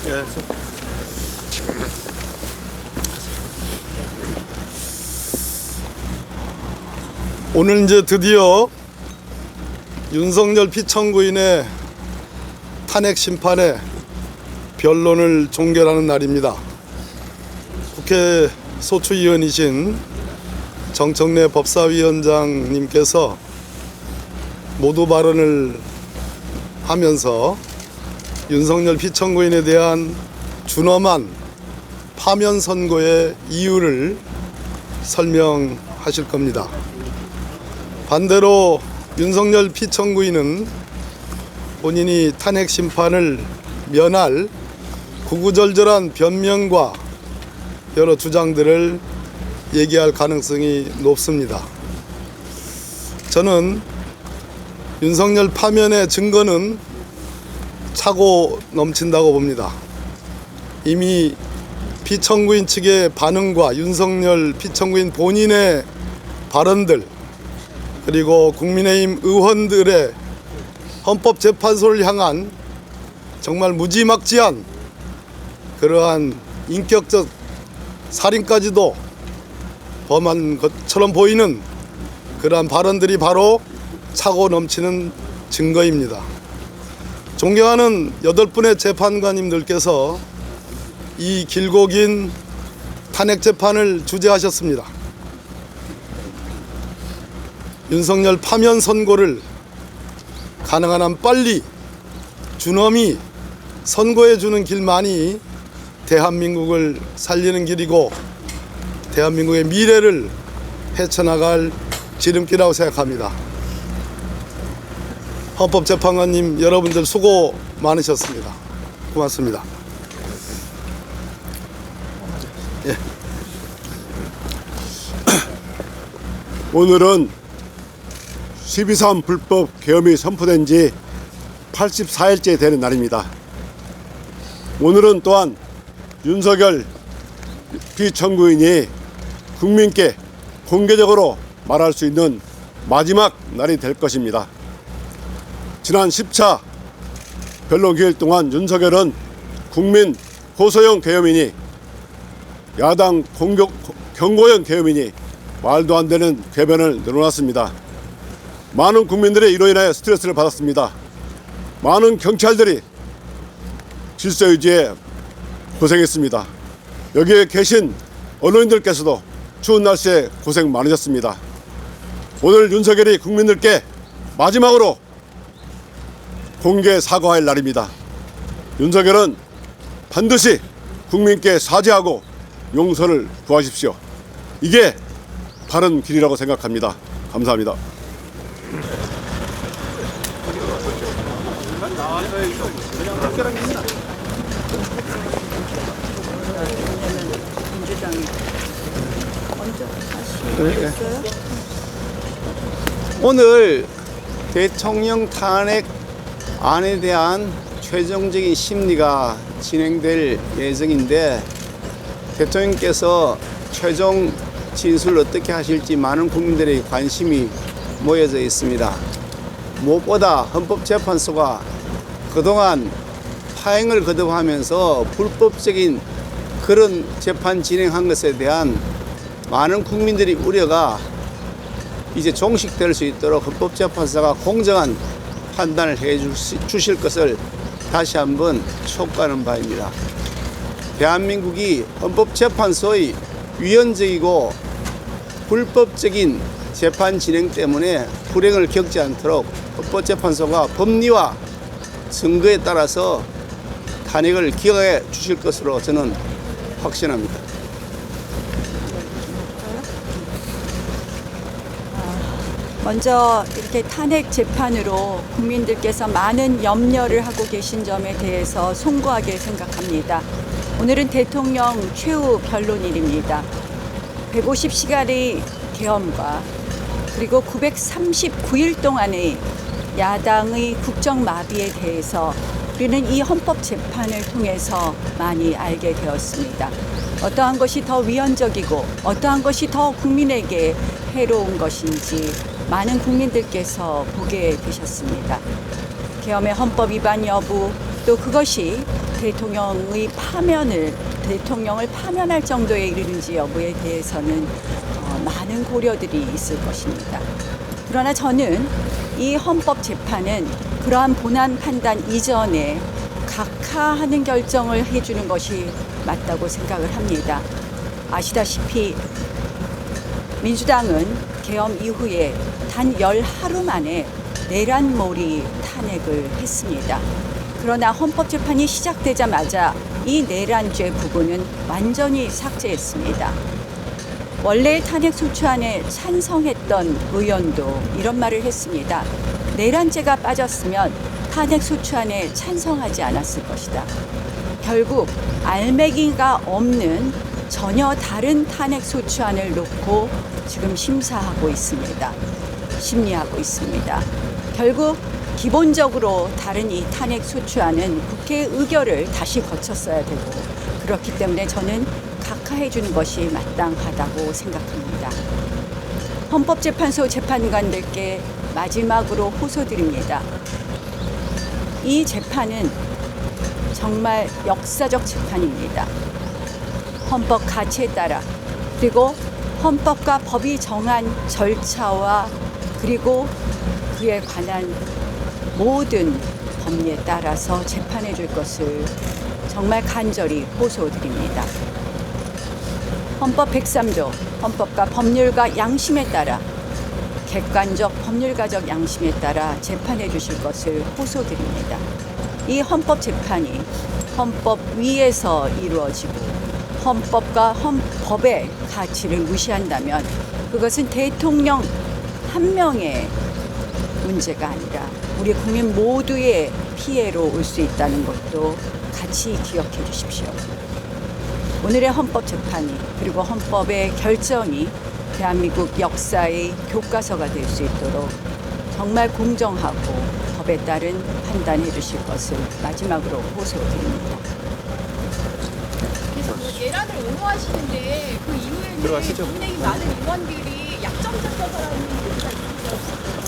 예. 오늘 이제 드디어 윤석열 피청구인의 탄핵 심판의 변론을 종결하는 날입니다. 국회 소추위원이신 정청래 법사위원장님께서 모두 발언을 하면서 윤석열 피청구인에 대한 준엄한 파면 선고의 이유를 설명하실 겁니다. 반대로 윤석열 피청구인은 본인이 탄핵 심판을 면할 구구절절한 변명과 여러 주장들을 얘기할 가능성이 높습니다. 저는 윤석열 파면의 증거는 차고 넘친다고 봅니다. 이미 피청구인 측의 반응과 윤석열 피청구인 본인의 발언들, 그리고 국민의힘 의원들의 헌법재판소를 향한 정말 무지막지한 그러한 인격적 살인까지도 범한 것처럼 보이는 그러한 발언들이 바로 차고 넘치는 증거입니다. 존경하는 8분의 재판관님들께서 이 길고 긴 탄핵 재판을 주재하셨습니다. 윤석열 파면 선고를 가능한 한 빨리 준엄히 선고해 주는 길만이 대한민국을 살리는 길이고 대한민국의 미래를 헤쳐나갈 지름길이라고 생각합니다. 헌법재판관님 여러분들 수고 많으셨습니다. 고맙습니다. 예. 오늘은 12.3 불법 계엄이 선포된 지 84일째 되는 날입니다. 오늘은 또한 윤석열 피청구인이 국민께 공개적으로 말할 수 있는 마지막 날이 될 것입니다. 지난 10차 변론 기일 동안 윤석열은 국민 호소형 계엄이니 야당 경고형 계엄이니 말도 안 되는 궤변을 늘어놨습니다. 많은 국민들이 이로 인해 스트레스를 받았습니다. 많은 경찰들이 질서 유지에 고생했습니다. 여기에 계신 언론인들께서도 추운 날씨에 고생 많으셨습니다. 오늘 윤석열이 국민들께 마지막으로 공개 사과할 날입니다. 윤석열은 반드시 국민께 사죄하고 용서를 구하십시오. 이게 바른 길이라고 생각합니다. 감사합니다. 오늘 대통령 탄핵 안에 대한 최종적인 심리가 진행될 예정인데 대통령께서 최종 진술을 어떻게 하실지 많은 국민들의 관심이 모여져 있습니다. 무엇보다 헌법재판소가 그동안 파행을 거듭하면서 불법적인 그런 재판 진행한 것에 대한 많은 국민들의 우려가 이제 종식될 수 있도록 헌법재판소가 공정한 판단을 해 주실 것을 다시 한번 촉구하는 바입니다. 대한민국이 헌법재판소의 위헌적이고 불법적인 재판 진행 때문에 불행을 겪지 않도록 헌법재판소가 법리와 증거에 따라서 탄핵을 기각해 주실 것으로 저는 확신합니다. 먼저 이렇게 탄핵 재판으로 국민들께서 많은 염려를 하고 계신 점에 대해서 송구하게 생각합니다. 오늘은 대통령 최후 변론일입니다. 150시간의 계엄과 그리고 939일 동안의 야당의 국정마비에 대해서 우리는 이 헌법재판을 통해서 많이 알게 되었습니다. 어떠한 것이 더 위헌적이고 어떠한 것이 더 국민에게 해로운 것인지 많은 국민들께서 보게 되셨습니다. 계엄의 헌법 위반 여부, 또 그것이 대통령을 파면할 정도에 이르는지 여부에 대해서는 많은 고려들이 있을 것입니다. 그러나 저는 이 헌법재판은 그러한 본안 판단 이전에 각하하는 결정을 해주는 것이 맞다고 생각을 합니다. 아시다시피 민주당은 계엄 이후에 단 10하루 만에 내란몰이 탄핵을 했습니다. 그러나 헌법재판이 시작되자마자 이 내란죄 부분은 완전히 삭제했습니다. 원래 탄핵 소추안에 찬성했던 의원도 이런 말을 했습니다. 내란죄가 빠졌으면 탄핵 소추안에 찬성하지 않았을 것이다. 결국 알맹이가 없는 전혀 다른 탄핵 소추안을 놓고 지금 심리하고 있습니다. 결국 기본적으로 다른 이 탄핵 소추안은 국회 의결을 다시 거쳤어야 되고, 그렇기 때문에 저는 각하해 주는 것이 마땅하다고 생각합니다. 헌법재판소 재판관들께 마지막으로 호소드립니다. 이 재판은 정말 역사적 재판입니다. 헌법 가치에 따라, 그리고 헌법과 법이 정한 절차와 그리고 그에 관한 모든 법리에 따라서 재판해 줄 것을 정말 간절히 호소드립니다. 헌법 103조, 헌법과 법률과 양심에 따라, 객관적 법률가적 양심에 따라 재판해 주실 것을 호소드립니다. 이 헌법 재판이 헌법 위에서 이루어지고 헌법과 헌법의 가치를 무시한다면 그것은 대통령 한 명의 문제가 아니라 우리 국민 모두의 피해로 올 수 있다는 것도 같이 기억해 주십시오. 오늘의 헌법 재판이, 그리고 헌법의 결정이 대한민국 역사의 교과서가 될 수 있도록 정말 공정하고 법에 따른 판단해 주실 것을 마지막으로 호소드립니다. 그래서 그 내란을 옹호하시는데 그 이후에는 굉장히 많은 의원들이 약점적이라는 얘기가 있습니다.